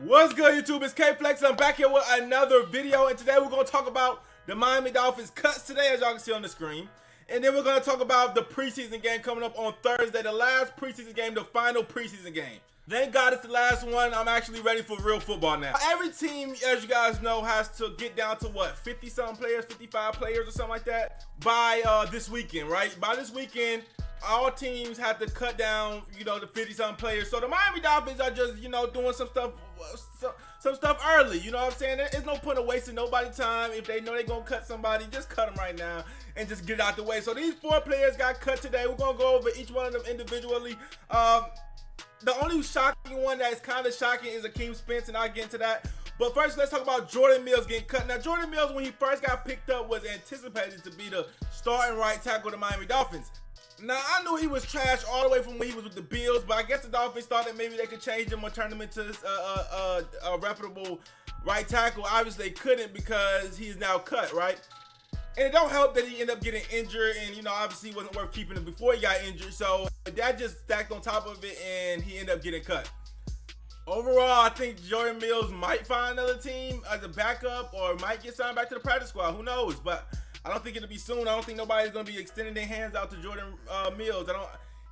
What's good, YouTube? It's K-Flex. I'm back here with another video, and today we're going to talk about the Miami Dolphins cuts today, as y'all can see on the screen. And then we're going to talk about the preseason game coming up on Thursday, the last preseason game, the final preseason game. Thank God it's the last one. I'm actually ready for real football now. Every team, as you guys know, has to get down to what, 50-something players, 55 players or something like that by this weekend, right? By this weekend, all teams have to cut down, you know, the 50-something players. So the Miami Dolphins are just, you know, doing some stuff early. You know what I'm saying? There's no point of wasting nobody's time. If they know they're going to cut somebody, just cut them right now and just get it out the way. So these 4 players got cut today. We're going to go over each one of them individually. The only shocking one that is kind of shocking is Hakeem Spence, and I'll get into that. But first, let's talk about Jordan Mills getting cut. Now, Jordan Mills, when he first got picked up, was anticipated to be the starting right tackle of the Miami Dolphins. Now, I knew he was trash all the way from when he was with the Bills, but I guess the Dolphins thought that maybe they could change him or turn him into a reputable right tackle. Obviously, they couldn't because he's now cut, right? And it don't help that he ended up getting injured, and, you know, obviously he wasn't worth keeping him before he got injured. So that just stacked on top of it, and he ended up getting cut. Overall, I think Jordan Mills might find another team as a backup or might get signed back to the practice squad. Who knows? But I don't think it'll be soon. I don't think nobody's going to be extending their hands out to Jordan Mills.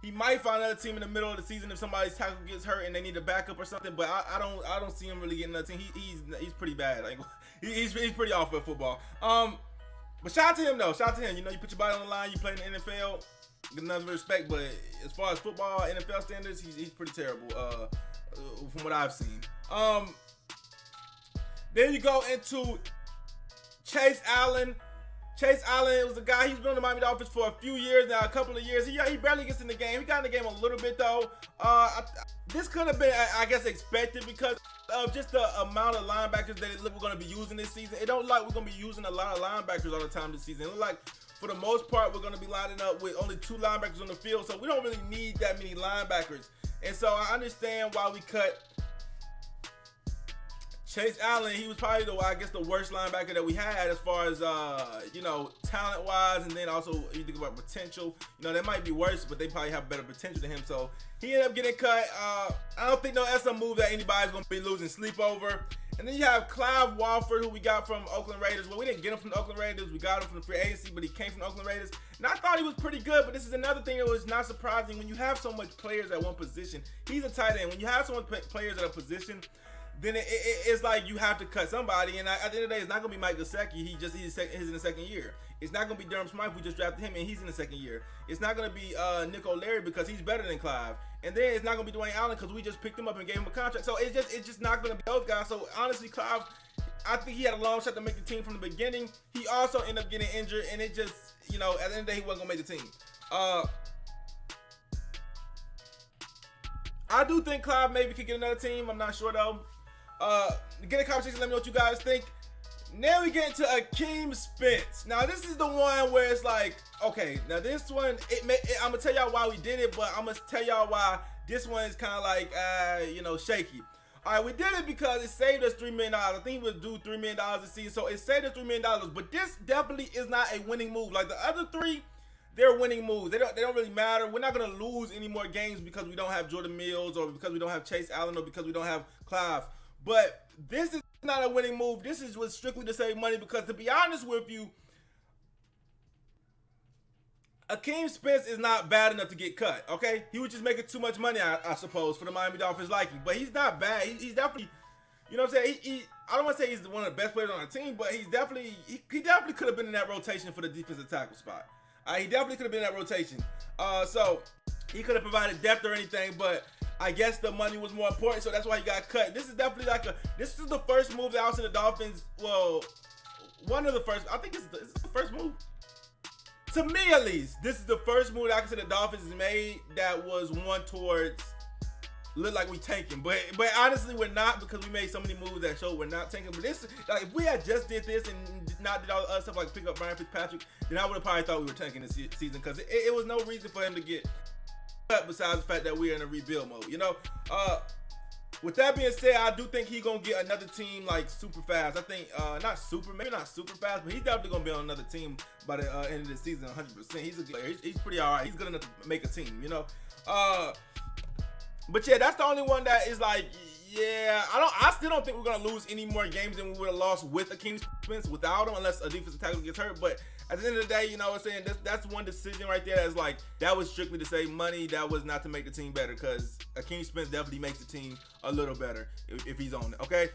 He might find another team in the middle of the season if somebody's tackle gets hurt and they need a backup or something. But I don't see him really getting another team. He's pretty bad. Like, he's pretty awful at football. But shout out to him though. Shout out to him. You know, you put your body on the line. You play in the NFL. Get enough respect. But as far as football, NFL standards, he's pretty terrible. From what I've seen. Then you go into Chase Allen. Chase Allen was a guy, he's been on the Miami Dolphins for a few years now, a couple of years. He barely gets in the game. He got in the game a little bit though. This could have been, I guess, expected because of just the amount of linebackers that we're going to be using this season. It don't look like we're going to be using a lot of linebackers all the time this season. It looks like, for the most part, we're going to be lining up with only 2 linebackers on the field, so we don't really need that many linebackers. And so I understand why we cut Chase Allen. He was probably the worst linebacker that we had as far as you know, talent wise, and then also you think about potential. You know, they might be worse, but they probably have better potential than him. So he ended up getting cut. I don't think that's a move that anybody's gonna be losing sleep over. And then you have Clive Walford, who we got from Oakland Raiders. Well, we didn't get him from the Oakland Raiders. We got him from the free agency, but he came from the Oakland Raiders. And I thought he was pretty good, but this is another thing that was not surprising. When you have so much players at one position, he's a tight end. When you have so much players at a position, then it's like you have to cut somebody. And at the end of the day, it's not going to be Mike Gesicki. He's in the second year. It's not going to be Durham Smythe. We just drafted him, and he's in the second year. It's not going to be Nick O'Leary because he's better than Clive. And then it's not going to be Dwayne Allen because we just picked him up and gave him a contract. So it's just not going to be those guys. So honestly, Clive, I think he had a long shot to make the team from the beginning. He also ended up getting injured, and it just, you know, at the end of the day, he wasn't going to make the team. I do think Clive maybe could get another team. I'm not sure though. Get a conversation, let me know what you guys think. Now we get into Hakeem Spence. Now this is the one where it's like, okay, now this one, I'm gonna tell y'all why we did it, but I'm gonna tell y'all why this one is kind of like, you know, shaky. All right, we did it because it saved us $3 million. I think we would do $3 million this season, so it saved us $3 million. But this definitely is not a winning move. Like the other 3, they're winning moves. They don't really matter. We're not gonna lose any more games because we don't have Jordan Mills or because we don't have Chase Allen or because we don't have Clive. But this is not a winning move. This was strictly to save money because, to be honest with you, Hakeem Spence is not bad enough to get cut, okay? He was just making too much money, I suppose, for the Miami Dolphins liking. But he's not bad. He's definitely, you know what I'm saying? I don't want to say he's one of the best players on the team, but he's definitely, he definitely could have been in that rotation for the defensive tackle spot. He definitely could have been in that rotation. So he could have provided depth or anything, but I guess the money was more important, so that's why he got cut. This is definitely like this is the first move that I was in the Dolphins. Well, one of the first. I think this is the first move. To me, at least, this is the first move that I can say the Dolphins made that was one towards look like we tanking. But honestly, we're not, because we made so many moves that show we're not tanking. But this, like, if we had just did this and not did all the other stuff like pick up Brian Fitzpatrick, then I would have probably thought we were tanking this season, because it was no reason for him to get besides the fact that we're in a rebuild mode, you know. With that being said, I do think he's gonna get another team like super fast. I think maybe not super fast, but he's definitely gonna be on another team by the end of the season, 100%. He's a good player. He's pretty alright. He's good enough to make a team, you know. But yeah, that's the only one that is like, Yeah, I still don't think we're gonna lose any more games than we would have lost with Hakeem Spence without him, unless a defensive tackle gets hurt. But at the end of the day, you know what I'm saying, that's one decision right there. That's like, that was strictly to save money. That was not to make the team better, because Hakeem Spence definitely makes the team a little better if he's on it. Okay.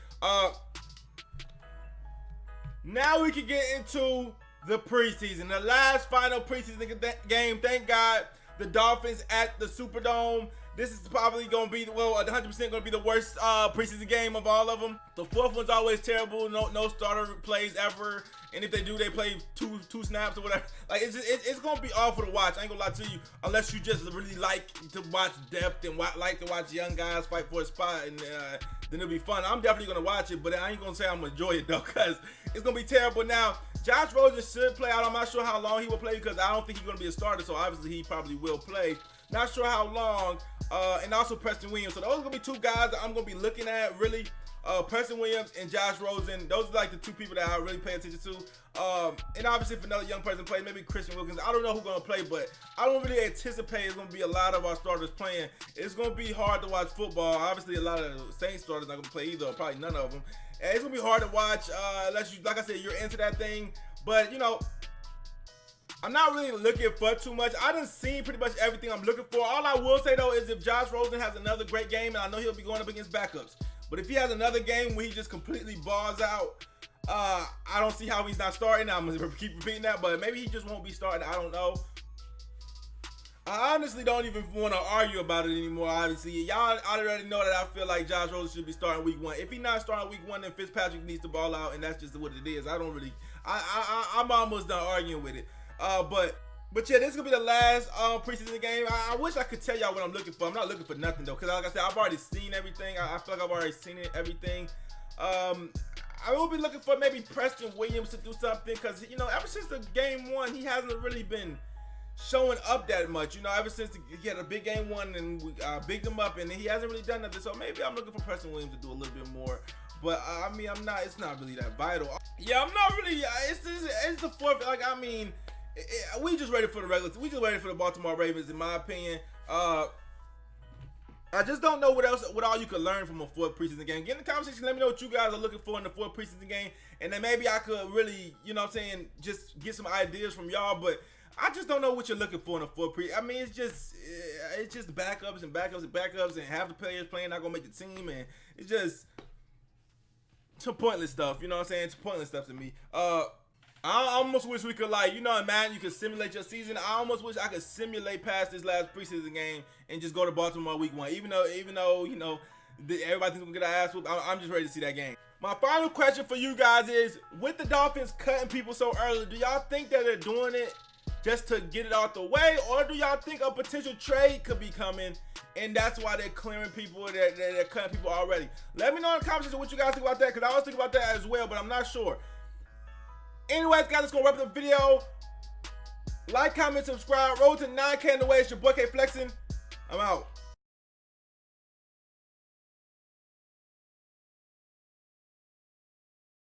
Now we can get into the preseason, the last final preseason game. Thank God, the Dolphins at the Superdome. This is probably going to be, well, 100% going to be the worst preseason game of all of them. The fourth one's always terrible. No starter plays ever. And if they do, they play two snaps or whatever. Like, it's going to be awful to watch. I ain't going to lie to you. Unless you just really like to watch depth and like to watch young guys fight for a spot. And then it'll be fun. I'm definitely going to watch it. But I ain't going to say I'm going to enjoy it, though, because it's going to be terrible. Now, Josh Rosen should play out. I'm not sure how long he will play, because I don't think he's going to be a starter. So, obviously, he probably will play. Not sure how long. And also Preston Williams. So those are going to be two guys that I'm going to be looking at, really. Preston Williams and Josh Rosen. Those are like the two people that I really pay attention to. And obviously if another young person plays, maybe Christian Wilkins. I don't know who's going to play, but I don't really anticipate it's going to be a lot of our starters playing. It's going to be hard to watch football. Obviously a lot of the Saints starters not going to play either, or probably none of them. And it's going to be hard to watch unless you, like I said, you're into that thing. But, you know, I'm not really looking for too much. I done seen pretty much everything I'm looking for. All I will say, though, is if Josh Rosen has another great game, and I know he'll be going up against backups, but if he has another game where he just completely balls out, I don't see how he's not starting. I'm going to keep repeating that, but maybe he just won't be starting. I don't know. I honestly don't even want to argue about it anymore, obviously. Y'all already know that I feel like Josh Rosen should be starting week 1. If he's not starting week 1, then Fitzpatrick needs to ball out, and that's just what it is. I don't really, I'm almost done arguing with it. But yeah, this is gonna be the last preseason game. I wish I could tell y'all what I'm looking for. I'm not looking for nothing though, because like I said, I've already seen everything. I feel like I've already seen everything. I will be looking for maybe Preston Williams to do something, because, you know, ever since the game 1, he hasn't really been showing up that much. You know, ever since he had a big game 1 and we bigged him up, and he hasn't really done nothing. So maybe I'm looking for Preston Williams to do a little bit more. But I mean, it's not really that vital. Yeah, I'm not really. It's the fourth. Like, I mean, we just ready for the regular. We just ready for the Baltimore Ravens, in my opinion. I just don't know what all you could learn from a fourth preseason game. Get in the comment section. Let me know what you guys are looking for in the fourth preseason game, and then maybe I could really, you know what I'm saying, just get some ideas from y'all. But I just don't know what you're looking for in a fourth pre. I mean, it's just backups and backups and backups, and half the players playing not gonna make the team, and it's just some pointless stuff. You know what I'm saying? It's pointless stuff to me. I almost wish we could, like, you know, in Madden, you could simulate your season. I almost wish I could simulate past this last preseason game and just go to Baltimore week 1. Even though, you know, everybody thinks we're gonna get our ass whooped, I'm just ready to see that game. My final question for you guys is, with the Dolphins cutting people so early, do y'all think that they're doing it just to get it out the way, or do y'all think a potential trade could be coming, and that's why they're clearing people, they're cutting people already? Let me know in the comments what you guys think about that, because I was thinking about that as well, but I'm not sure. Anyways, guys, let's go wrap up the video. Like, comment, subscribe. Road to 9K in the way. It's your boy K Flexing. I'm out.